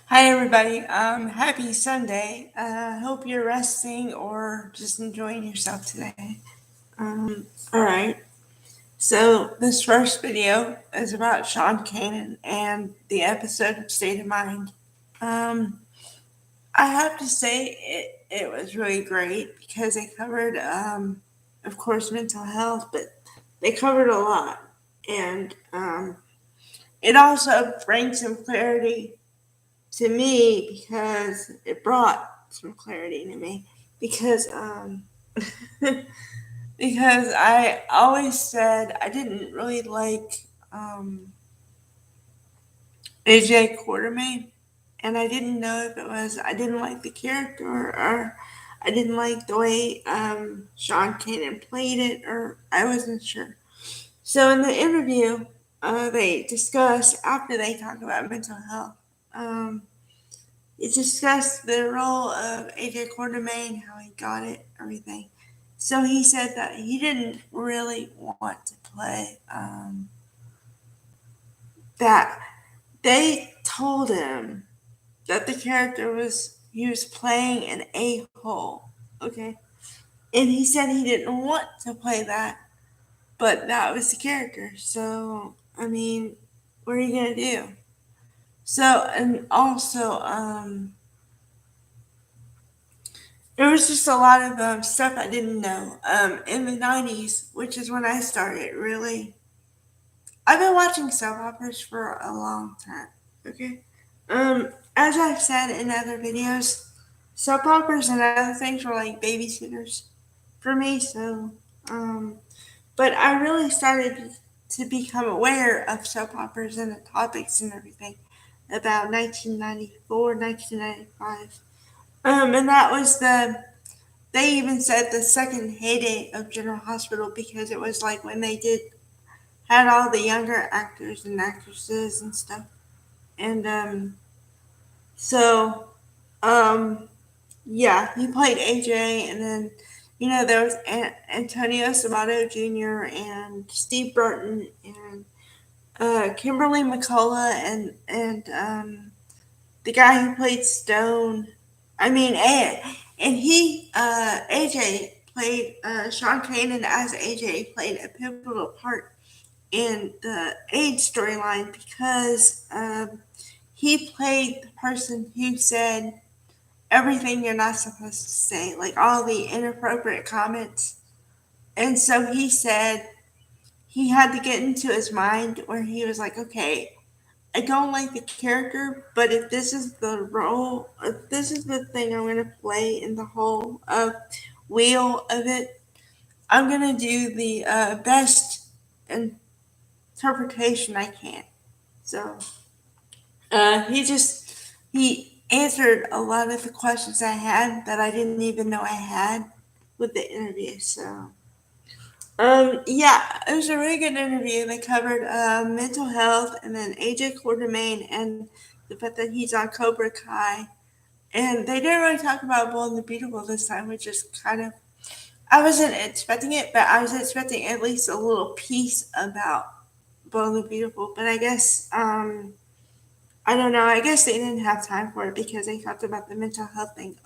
Hi, everybody. Happy Sunday. Hope you're resting or just enjoying yourself today. All right. So, this first video is about Sean Kanan and the episode of State of Mind. Um, I have to say, it was really great because they covered, of course, mental health, but they covered a lot. And it also brings some clarity to me because it brought some clarity to me because because I always said I didn't really like AJ Quartermain, and I didn't know if it was I didn't like the character or I didn't like the way Sean Kanan played it, or I wasn't sure. So in the interview, they discuss after they talk about mental health. Um, It discussed the role of AJ Quartermain, how he got it, everything. So he said that he didn't really want to play that. They told him that the character was he was playing an a-hole, okay, and he said he didn't want to play that, but that was the character. So I mean, what are you gonna do? So and also, there was just a lot of stuff I didn't know. In the 90s, which is when I started, really. I've been watching soap operas for a long time, okay? As I've said in other videos, soap operas and other things were like babysitters for me, um, but I really started to become aware of soap operas and the topics and everything about 1994, 1995. And that was they even said the second heyday of General Hospital because it was like when they did had all the younger actors and actresses and stuff. And so um, yeah, he played AJ, and then there was Antonio Sabato Jr. and Steve Burton and Kimberly McCullough and the guy who played Stone. I mean, and he AJ played Sean Kanan as AJ played a pivotal part in the AIDS storyline because he played the person who said everything you're not supposed to say, like all the inappropriate comments. And so he said he had to get into his mind where he was like, okay, I don't like the character, but if this is the role, if this is the thing I'm going to play in the whole wheel of it, I'm going to do the best interpretation I can. So he answered a lot of the questions I had that I didn't even know I had with the interview. So yeah, it was a really good interview. They covered mental health and then AJ Quartermain and the fact that he's on Cobra Kai. And they didn't really talk about Bold and the Beautiful this time, which is kind of I wasn't expecting it, but I was expecting at least a little piece about Bold and the Beautiful. But I guess I don't know. I guess they didn't have time for it because they talked about the mental health thing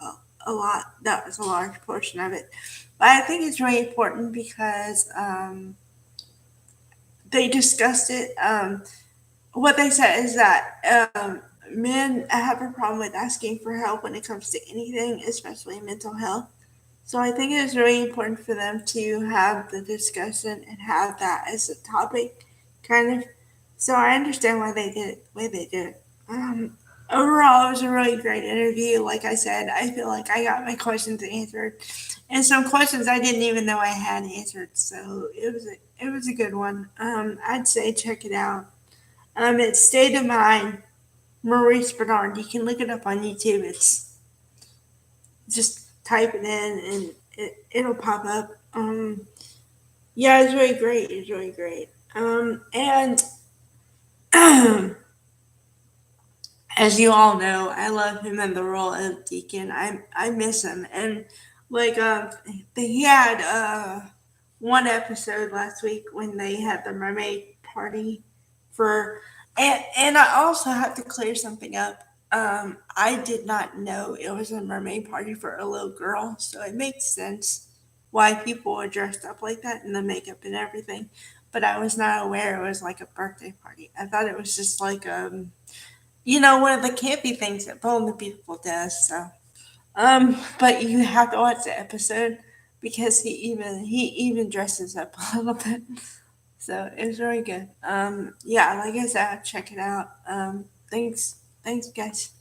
a lot. That was a large portion of it. But I think it's really important because they discussed it. What they said is that men have a problem with asking for help when it comes to anything, especially mental health. So I think it is really important for them to have the discussion and have that as a topic, kind of. So I understand why they did it the way they did it. Overall, it was a really great interview. Like I said, I feel like I got my questions answered, and some questions I didn't even know I had answered. So it was a good one. I'd say check it out. It's State of Mind, Maurice Bernard. You can look it up on YouTube. It's just type it in and it'll pop up. Yeah, it's really great. It's really great. And as you all know, I love him in the role of Deacon. I miss him, and like he had one episode last week when they had the mermaid party for, and I also have to clear something up. I did not know it was a mermaid party for a little girl, so it makes sense why people were dressed up like that and the makeup and everything. But I was not aware it was like a birthday party. I thought it was just like one of the campy things that Bone the Beautiful does. So but you have to watch the episode because he even dresses up a little bit. So it was really good. Yeah, like I said, check it out. Thanks guys.